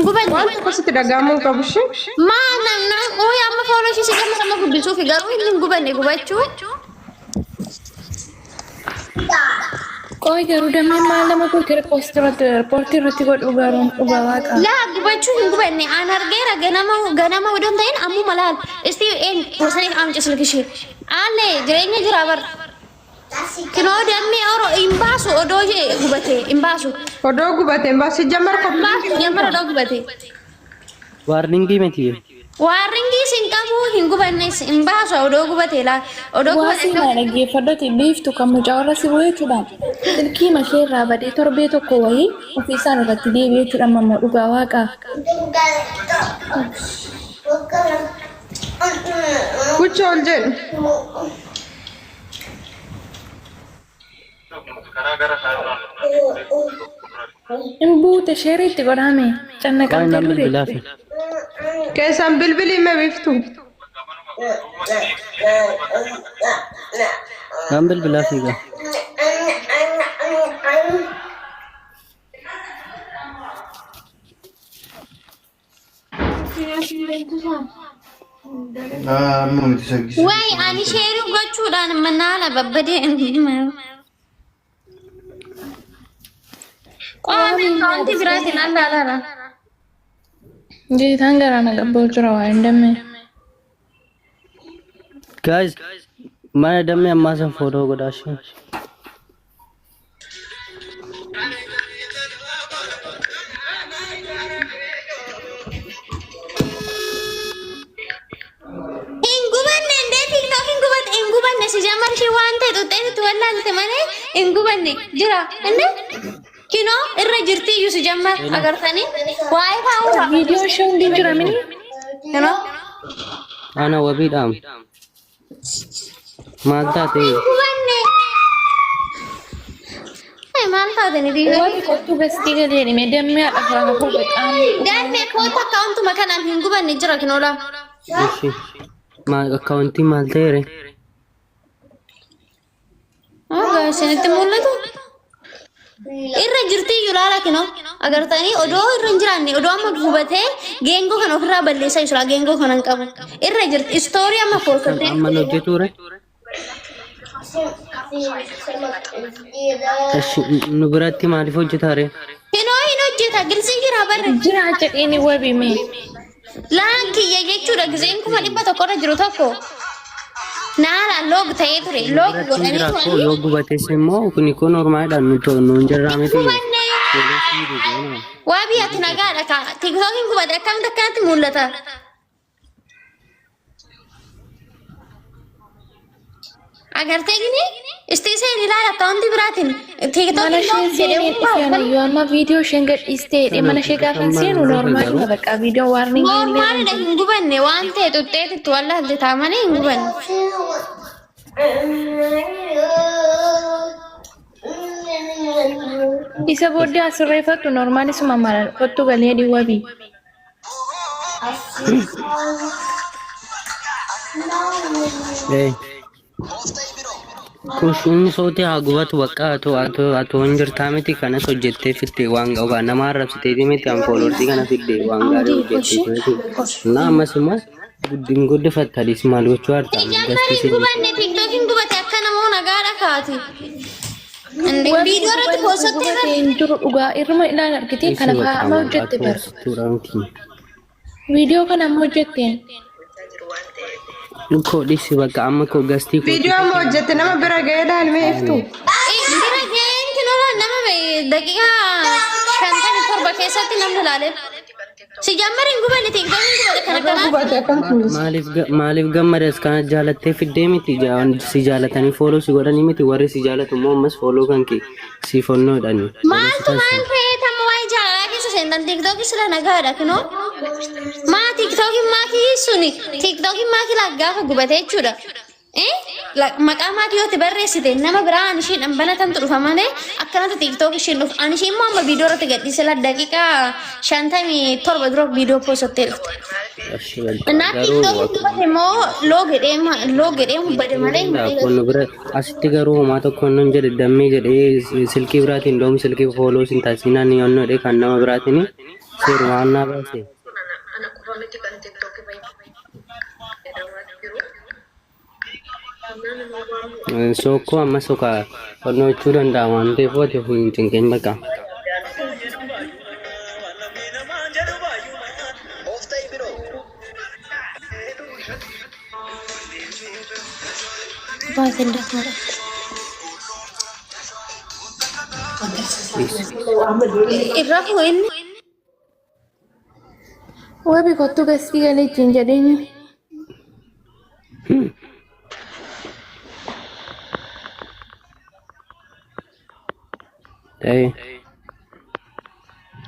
هنقبل وانت بس تدغامون قبش ما انا هو يا عم فولو شي سيجا ما كنت بشوف قالوا هنقبل ቆይ ገሩ ደም ማለማ ኮከረ ፖስተራት ሪፖርት ይርትጎድ ኡጋሩን ኡጋዋቃ ላ ጉባቹ ጉባኔ አናርገራ ገናማ ወደንታይን አሙ መላል እስቲ ኤን ወሰኔ አምጪ ስልክሽ አለ ጀኛ ጅራበር ክኖ ደም ኦሮ ኢምባሱ ኦዶጄ ጉበቴ ኢምባሱ ኦዶ ጉበቴ ኢምባሱ ጀመር ኦዶ ጉበቴ ዋርኒንግ መቲ ዋርኒንግ ሲንቀሙ ህንጉበኔስ ኢምባሱ ኦዶ ጉበቴ ላ ኦዶ ጉበቴ ማረጌ ፈደት ቢፍቱ ከሙጫወራ ሲቦይ ቹዳን ስልኪ መሼራ በዴ ቶርቤቶ ኮይ ኦፊሳን ረት ዲቤ ቹዳማ ኡጋዋቃ ኩቾ ወልጀን እምቡ ተሸሪት ጎዳሜ ጨነቀን ብላፊ كيسان بلبلي ما بيفتو كم بالبلافي ده واي اني شيرو غچو دان مناله ببدي ما قومي كنت براتي لا لا जी थांगरा ना बोल रहा है इंडम में गाइस मैं डम में अम्मा से फोटो को डाशूं इंगुबन ने सिजामर शी वांटे तो तेरे तो अल्लाह ने मने इंगुबन ने जरा है किनो इर्रे जिरती यूस जम्मर अगर थनी वाई फाउ वीडियो शो दिंजरा मिनी किनो انا وبيدام मानता थे वन्ने ए मानता थे नी दी वो को तू बस दी गले नी मेडम में अफरा को बता dan me ko ta account makana hinguban ni jira kinola ايش ما اكونتي مالته रे हां सनते मोल्ला तो irra jirti yulaala kino agartani odo irra jirani odo amma gubate gengo kan ofra ballesa isla gengo kanan qabu irra jirti story amma forkate amma no jeture ايش نبراتي معرفه جتاره kino ino jeta gilsi jira bar jira chaqini wabi me laanki yejechu da gizen kuma dibba to kora jiro tokko nala log taye ture log godani ko log bate semo kuni ko normal dan to non jarame ti wabi atnaga da ka tiktok ku bada kam da kan mulata agar tegini istise nilala account biratin tiktok no yo amma video shengat istate e mana shega fansienu normal na baka video warning normal da hingubanne wante to tete to Allah de tamane hingubanne isa bodi asre fatto normale suma mala fatto galia di wabi eh cushion सोते आगुवत वक्का तो अंजर थामेती कना सो जेते फिते वांगा वा नमार रसते दी में तम फॉलोअर्स दी कना फिते वांगा रे जेते ना मसमा गुडिंग गुड फत्तालिस माल को चुarta गस्ती से गुबने टिकटॉक को बता कना मो नगारा खाती अंदे वीडियो रे तो पोसते है इंटर उगा इरमा इला नरकती कना फा मौजते बर वीडियो कना मौजते को दिस बका अम्मा को गस्ती को वीडियो मौजते ना बरा गयदा में इफ्तू बरा गयन किनोला नमा दቂቃ ሸንተን ተርባ ከሰት ነምላለ ሲጀመር እንጉበል ቲክቶክ ማሊፍ ገመደስ ካና ጃለቴ ፍዴሚቲ ጃን ሲጃለተኒ ፎሎ ሲጎዳኒ ሚቲ ወሬ ሲጃለቱ ሞመስ ፎሎ ከንኪ ሲፎኖ ዳኒ ማንቱ ተመዋይ ጃላ ከሰንተን ቲክቶክ ስለ ነጋዳ ከኖ ማ ቲክቶክ ማኪ ሱኒ ቲክቶክ ማኪ ላጋፈ ጉበቴ ቹዳ maqaamaat yoo tibarreessite nama biraa anishiin dhanbanatan turfamane akkanata tiktok ishiin dhuf anishiin immoo amma viidiyoo irratti gadhiise la daqiiqaa 57 dura viidiyoo poostee dhufte na tiktok dubbate immoo loo gedhee hubbade malee kun bira asitti garuu homaa tokko non jedhe dammee jedhee silkii biraatiin doom silkii fooloo sin taasisinaan yoonnoo dhe kan nama biraatiin Sirwaanna baase. Soko amma soka ono chudan da wante fote fuin tinken baka. Baasenda mara. Irrafu inni. Wabi kottu gasti galee ittiin jedheenyi.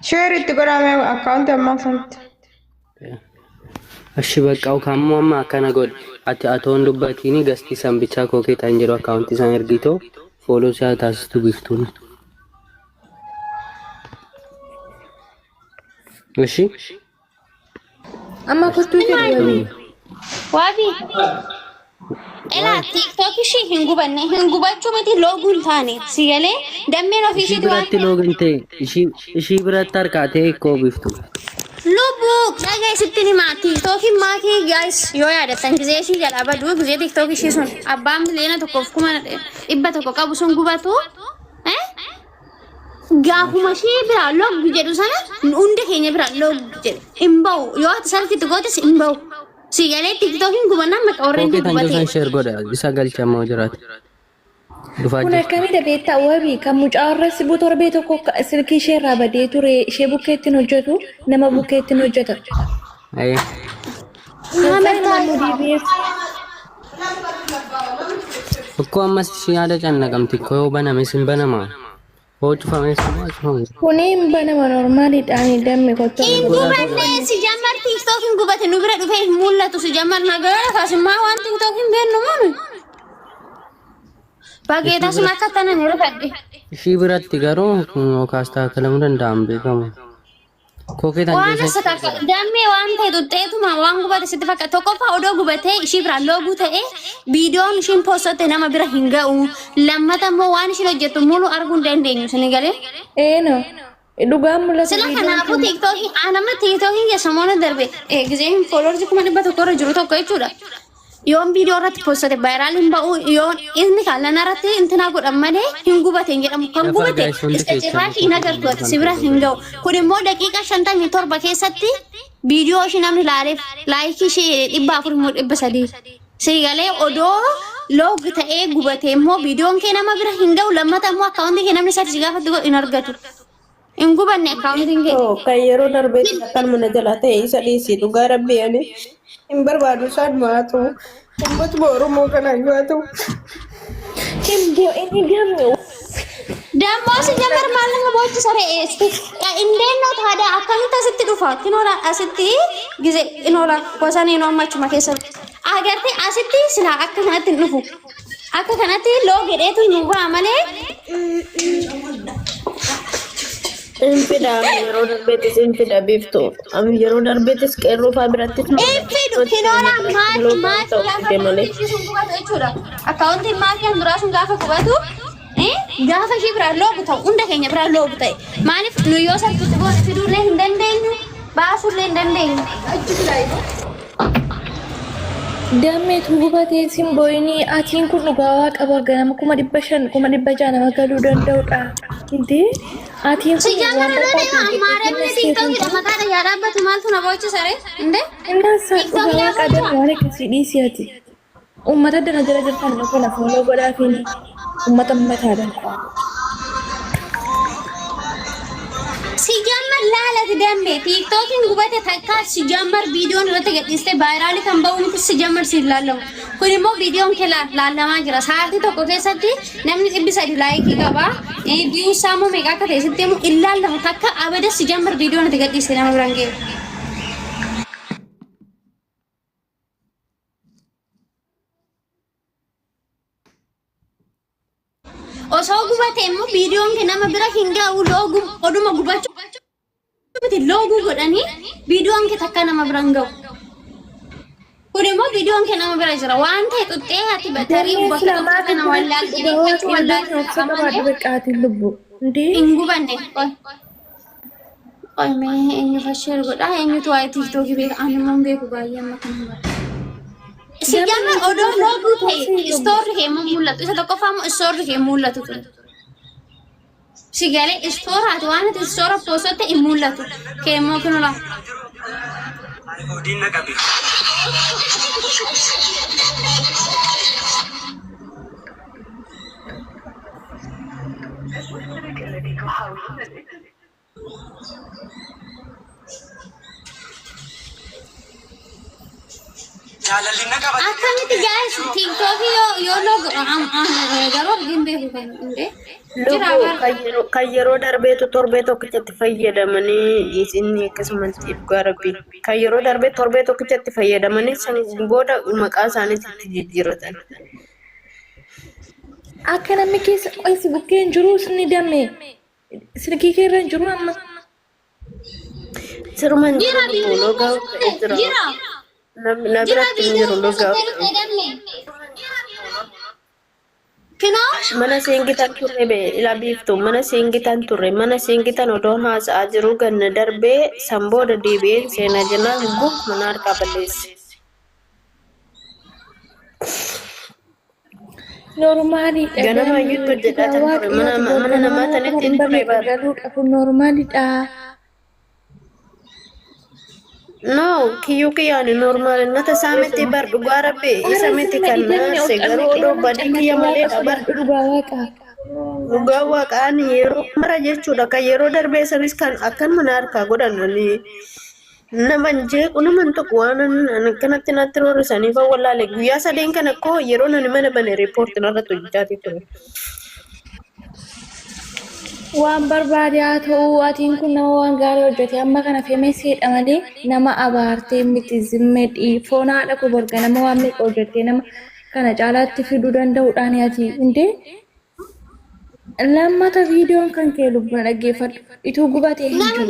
Share itti godhame account amma santi. Ashi baqqaa'u kammoo amma akkana godhe ati atoon dubbatini gasti sambichaa kookee ta'an jedhu akkaawuntii isaan ergitoo fooloo si'a taasistu biftuuni. Ashi Amma kottu jedhu Wabi. Ela TikTok ishii hin gubanne hin gubachuu miti looguun taane si galee dammeen ofii ishii ishiitu waan biratti loogan ta'e ishii biratti harkaatee koo biftu. Lubu dhagaa isitti ni maa TikTokin maatii guys yoo yaadatan gizee ishii jalaa baduu gizee TikTok ishii sun abbaan miliyoona tokkoof 100,000 qabu sun gubatu gaafuma ishii biraa loogu jedhu sana hunda keenya biraa loogu jedhe hin bahu yoo ati salphitti gootes hin bahu. Si galee TikTokin gubannaan maqaa warreen Kookee ta'an gubatee. joosan share godha isa galchamoo jiraate. Dhufaa kun jirti. akkamii beektaa wabii kan mucaa irratti bu'u torbee tokko silkii ishee irraa badee ture ishee bukkee ittiin hojjetu nama bukkee ittiin hojjeta. Akkoo ammas ishii yaada cannaqamti koo yoo baname sin banamaa. Hoo cufamee sin cufamee. Kuniin banama normaaliidhaan dammi kottu. Gubanne si jammar TikTokin gubate nu bira dhufee hin mul'atu si jammar nagaa kaasummaa waan TikTokin beennu maami. Bageetaa sun akka tanan hirfadhe. Ishii biratti garuu kaastaa kalamuu danda'an beekamu. Kookee ta'an Waan joosan. akka takka dammee waan ta'e tutteetuma waan gubate sitti fakkaata tokkoffaa odoo gubatee ishii biraan looguu ta'e viidiyoon ishiin poostotte nama bira hin ga'u lammata immoo waan ishiin hojjettu mulu arguu hin dandeenyu sini galee. Eeno dhugaan mul'atu. Sila kanaafuu TikTokin namni TikTokin keessumoonni darbe gizeen fooloorsi 100,000 irra jiru tokko jechuudha. Yoon viidiyoo irratti poostote vaayiraaliin ba'u yoon inni kaallan irratti intina godhan malee hin gubate hin jedhamu kan gubate istiraashi hin agartu si bira hin ga'u. Kun immoo daqiiqaa 57 keessatti viidiyoo ishii namni ilaaleef laayikii ishee 400-300 si galee odoo loogi ta'ee gubate immoo viidiyoon kee nama bira hin ga'u lammata immoo akkaawuntii kee namni isaatti si gaafatti godhu hin argatu. Hin gubanne akkaawuntiin kee. Kan yeroo darbee kan mana jala ta'e isa dhiisii dhugaa rabbii ani hin barbaadu isaan maatu. Uummatuma Oromoo kanaan yoo ta'u. Inni gamme. Dammoo si jamar maal nama boochisa re'eesti. Indeenoo taada akkamitti asitti dhufa? Kinoola asitti gize inoola gosa neenoo ammachuma keessatti. Agartee asitti silaa akka kanatti hin dhufu. Akka kanatti loo gedheetu nu ba'a malee. Infida yeroo darbeetis infida biftu. Ami yeroo darbeetis qeerroo fa'aa biratti. Infidu kinoola maatii gaafa sun gubatu jechuudha. Akkaawuntiin maatii kan duraa sun gaafa gubatu. Gaafa ishee biraan loogu ta'u hunda keenya biraan loogu ta'e maaliif nu yoo salphitti goone fiduullee hin dandeenyu baasuullee hin dandeenyu. Dammeetu gubatee simbooyinii atiin kun dhugaa qaba ganama 500 600 nama galuu danda'udha. Intee atiin Si jammar irra maaremni TikTokidha maqaan yaa dhaabbatu maaltu na boochisa ree? Inde? Innaasa dhugaa qadan waan akkasii dhiisiyaati. Uummata dana jala jirtan kun afooloo godhaafiin uummata mataadhaan. Si jammar laalati dambe TikTokin gubate takka si jammar viidiyoon irratti gadhiiste vaayiraalii kan ba'u miti si jammar si laalamu. Kun immoo viidiyoon kee laalamaa jira. Sa'aatii tokko keessatti namni 300 laayikii qaba. Viyuu isaa immoo meeqa akka ta'e sitti immoo hin laalamu takka abada si jammar viidiyoon irratti gadhiiste nama biraan geeru. Osoo gubate immoo viidiyoon kee nama bira hin ga'u loogu oduma gubachuu miti loogu godhanii viidiyoon kee takka nama bira hin ga'u. Kun immoo viidiyoon kee nama bira jira waan ta'e xuxxee ati batarii bakka tokko kana wallaaltee deeffachuu wallaaltee Beqaatiin lubbu. Intee hin gubanne. Qoy mee eenyu fashil godha eenyutu waa'ee tiktokii beeka ani mun beeku baay'ee amma kana bara. Si jamme odoo loogu ta'e story kee mul'atu isa tokkoffaa immoo story kee mul'atu ture. Si galee storaati waan ati stora poosotte hin mul'atu kee immoo kunula. Akkamiti guys TikTok yoo logo garuu argin beeku kan inde kan yeroo darbeetu torbee tokkichatti fayyadamanii isinni akkasumatti dhugaa rabbii kan yeroo darbee torbee tokkichatti fayyadamanii san booda maqaa isaaniitti jijjiiratan. Akka namni keessa qoysi bukkeen jiru ni dame silkii keerra jiru amma siruman jiru logaa jira. Nabirratti jiru logaa. Mana seengitan turre be ilaabiiftu mana seengitan turre mana seengitan odoon haasa'aa jiru ganna darbee sambooda deebi'een seenaa jennaan guk mana harkaa balleesse. Normali ganama iyyuu hojjetaa ture mana namaa tanitti hin turre bara. Normalidha. No, kiyani normal nata samete bar dhugaa rabbe samete kan se garuu odoo badii kiyya malee dhabar dhugaa waaqaan yeroo mara jechuudha kan yeroo darbee sanis kan akkan mana harkaa godhanani naman jeequ naman tokko waan akkanatti natti roorrisanii fa wallaalee guyyaa sadeen kana koo yeroo nani mana bane riipoorti narratti hojjetaati ture. Waan barbaade haa ta'u atiin kun nama waan gaarii hojjete amma kana feemee seedha malee nama abaartee miti zimmedhi foon haadha koo borga nama waan meeqa hojjete nama kana caalaatti fiduu danda'uudhaan ati indee lammata viidiyoon kan kee lubbuna dhaggeeffadhu ituu gubatee hin jiru.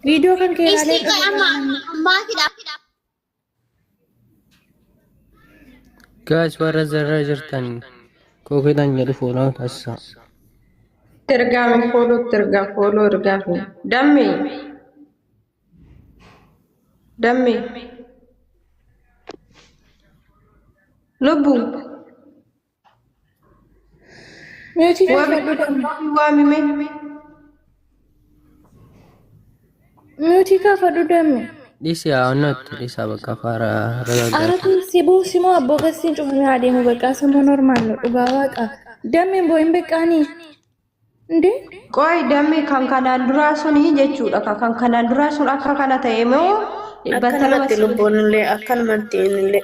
Viidiyoo kan kee ilaalee Guys, warra zarra jirtan kookidhaan jedhu foonaa taasisaa. Tergame follow ergame dammi lubu Muti ka fadu damme Disi aanatti disa bakka fara ragaa. aratu sibu simo abbo gasin cufame adeemu bakka sama normal no dhugaa waaqa damme boo hin beqqaanii Nde? Qoy dammi kan kanaan duraa suni jechuudha kan kanaan duraa sun akka kana ta'e moo battalumatti lubbuun illee akkanumatti illee